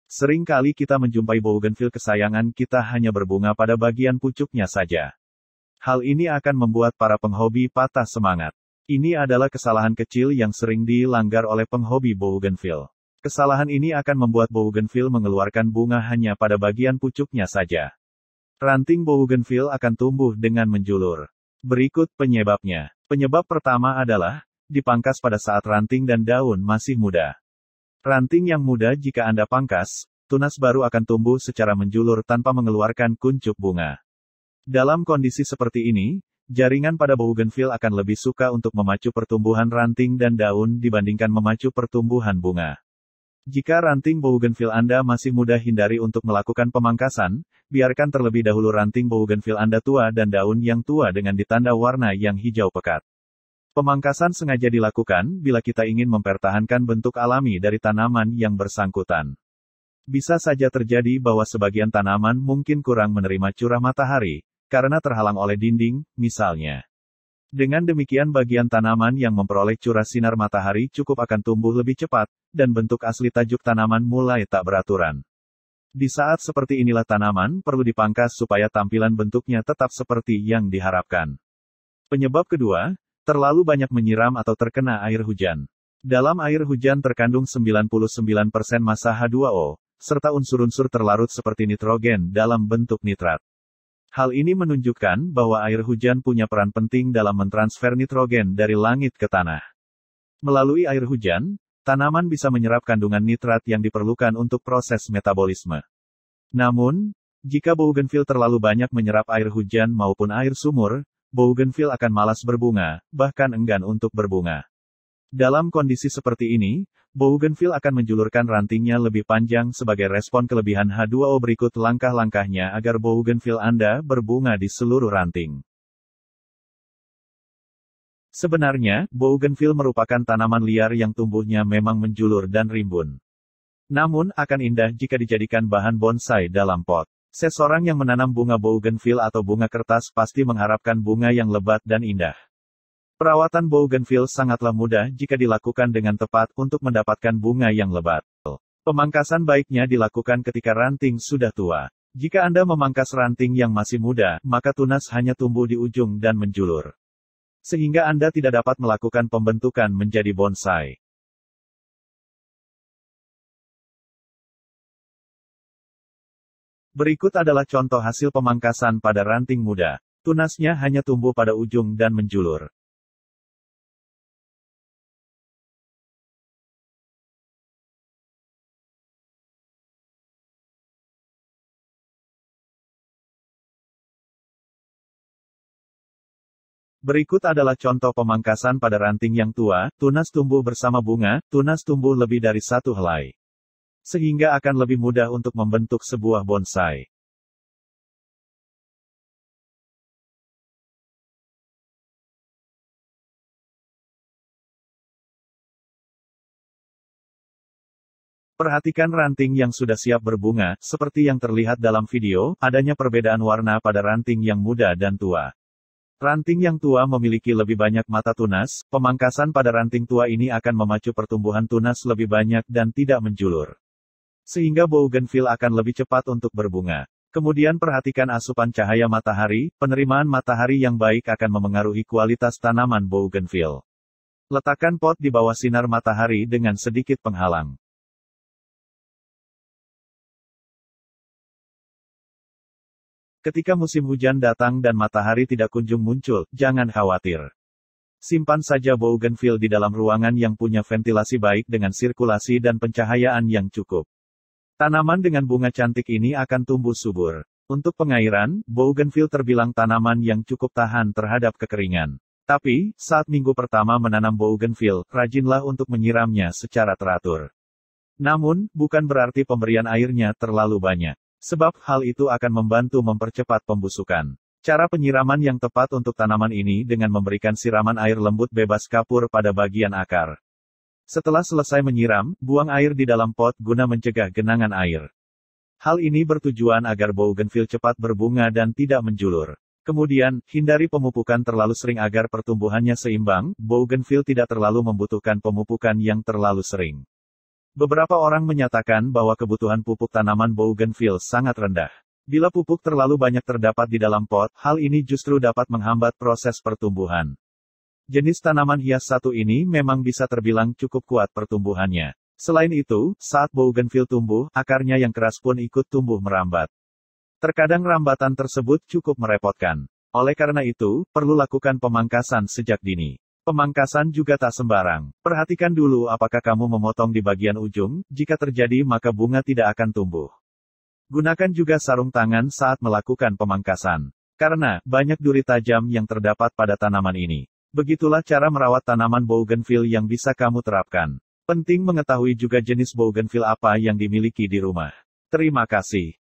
Sering kali kita menjumpai bougainville kesayangan kita hanya berbunga pada bagian pucuknya saja. Hal ini akan membuat para penghobi patah semangat. Ini adalah kesalahan kecil yang sering dilanggar oleh penghobi bougainville. Kesalahan ini akan membuat bougainville mengeluarkan bunga hanya pada bagian pucuknya saja. Ranting bougainville akan tumbuh dengan menjulur. Berikut penyebabnya. Penyebab pertama adalah dipangkas pada saat ranting dan daun masih muda. Ranting yang muda jika Anda pangkas, tunas baru akan tumbuh secara menjulur tanpa mengeluarkan kuncup bunga. Dalam kondisi seperti ini, jaringan pada bougainville akan lebih suka untuk memacu pertumbuhan ranting dan daun dibandingkan memacu pertumbuhan bunga. Jika ranting bougainville Anda masih muda, hindari untuk melakukan pemangkasan, biarkan terlebih dahulu ranting bougainville Anda tua dan daun yang tua dengan ditanda warna yang hijau pekat. Pemangkasan sengaja dilakukan bila kita ingin mempertahankan bentuk alami dari tanaman yang bersangkutan. Bisa saja terjadi bahwa sebagian tanaman mungkin kurang menerima curah matahari, karena terhalang oleh dinding, misalnya. Dengan demikian bagian tanaman yang memperoleh curah sinar matahari cukup akan tumbuh lebih cepat, dan bentuk asli tajuk tanaman mulai tak beraturan. Di saat seperti inilah tanaman perlu dipangkas supaya tampilan bentuknya tetap seperti yang diharapkan. Penyebab kedua, terlalu banyak menyiram atau terkena air hujan. Dalam air hujan terkandung 99% massa H2O, serta unsur-unsur terlarut seperti nitrogen dalam bentuk nitrat. Hal ini menunjukkan bahwa air hujan punya peran penting dalam mentransfer nitrogen dari langit ke tanah. Melalui air hujan, tanaman bisa menyerap kandungan nitrat yang diperlukan untuk proses metabolisme. Namun, jika bougainville terlalu banyak menyerap air hujan maupun air sumur, bougainville akan malas berbunga, bahkan enggan untuk berbunga. Dalam kondisi seperti ini, bougainville akan menjulurkan rantingnya lebih panjang sebagai respon kelebihan H2O. Berikut langkah-langkahnya agar bougainville Anda berbunga di seluruh ranting. Sebenarnya, bougainville merupakan tanaman liar yang tumbuhnya memang menjulur dan rimbun. Namun, akan indah jika dijadikan bahan bonsai dalam pot. Seseorang yang menanam bunga bougainville atau bunga kertas pasti mengharapkan bunga yang lebat dan indah. Perawatan bougainville sangatlah mudah jika dilakukan dengan tepat untuk mendapatkan bunga yang lebat. Pemangkasan baiknya dilakukan ketika ranting sudah tua. Jika Anda memangkas ranting yang masih muda, maka tunas hanya tumbuh di ujung dan menjulur. Sehingga Anda tidak dapat melakukan pembentukan menjadi bonsai. Berikut adalah contoh hasil pemangkasan pada ranting muda. Tunasnya hanya tumbuh pada ujung dan menjulur. Berikut adalah contoh pemangkasan pada ranting yang tua, tunas tumbuh bersama bunga, tunas tumbuh lebih dari satu helai. Sehingga akan lebih mudah untuk membentuk sebuah bonsai. Perhatikan ranting yang sudah siap berbunga, seperti yang terlihat dalam video, adanya perbedaan warna pada ranting yang muda dan tua. Ranting yang tua memiliki lebih banyak mata tunas, pemangkasan pada ranting tua ini akan memacu pertumbuhan tunas lebih banyak dan tidak menjulur. Sehingga bougainville akan lebih cepat untuk berbunga. Kemudian perhatikan asupan cahaya matahari, penerimaan matahari yang baik akan memengaruhi kualitas tanaman bougainville. Letakkan pot di bawah sinar matahari dengan sedikit penghalang. Ketika musim hujan datang dan matahari tidak kunjung muncul, jangan khawatir. Simpan saja bougainville di dalam ruangan yang punya ventilasi baik dengan sirkulasi dan pencahayaan yang cukup. Tanaman dengan bunga cantik ini akan tumbuh subur. Untuk pengairan, bougainville terbilang tanaman yang cukup tahan terhadap kekeringan. Tapi, saat minggu pertama menanam bougainville, rajinlah untuk menyiramnya secara teratur. Namun, bukan berarti pemberian airnya terlalu banyak. Sebab hal itu akan membantu mempercepat pembusukan. Cara penyiraman yang tepat untuk tanaman ini dengan memberikan siraman air lembut bebas kapur pada bagian akar. Setelah selesai menyiram, buang air di dalam pot guna mencegah genangan air. Hal ini bertujuan agar bougainville cepat berbunga dan tidak menjulur. Kemudian, hindari pemupukan terlalu sering agar pertumbuhannya seimbang. Bougainville tidak terlalu membutuhkan pemupukan yang terlalu sering. Beberapa orang menyatakan bahwa kebutuhan pupuk tanaman bougainville sangat rendah. Bila pupuk terlalu banyak terdapat di dalam pot, hal ini justru dapat menghambat proses pertumbuhan. Jenis tanaman hias satu ini memang bisa terbilang cukup kuat pertumbuhannya. Selain itu, saat bougainville tumbuh, akarnya yang keras pun ikut tumbuh merambat. Terkadang rambatan tersebut cukup merepotkan. Oleh karena itu, perlu lakukan pemangkasan sejak dini. Pemangkasan juga tak sembarang. Perhatikan dulu apakah kamu memotong di bagian ujung, jika terjadi maka bunga tidak akan tumbuh. Gunakan juga sarung tangan saat melakukan pemangkasan. Karena, banyak duri tajam yang terdapat pada tanaman ini. Begitulah cara merawat tanaman bougainville yang bisa kamu terapkan. Penting mengetahui juga jenis bougainville apa yang dimiliki di rumah. Terima kasih.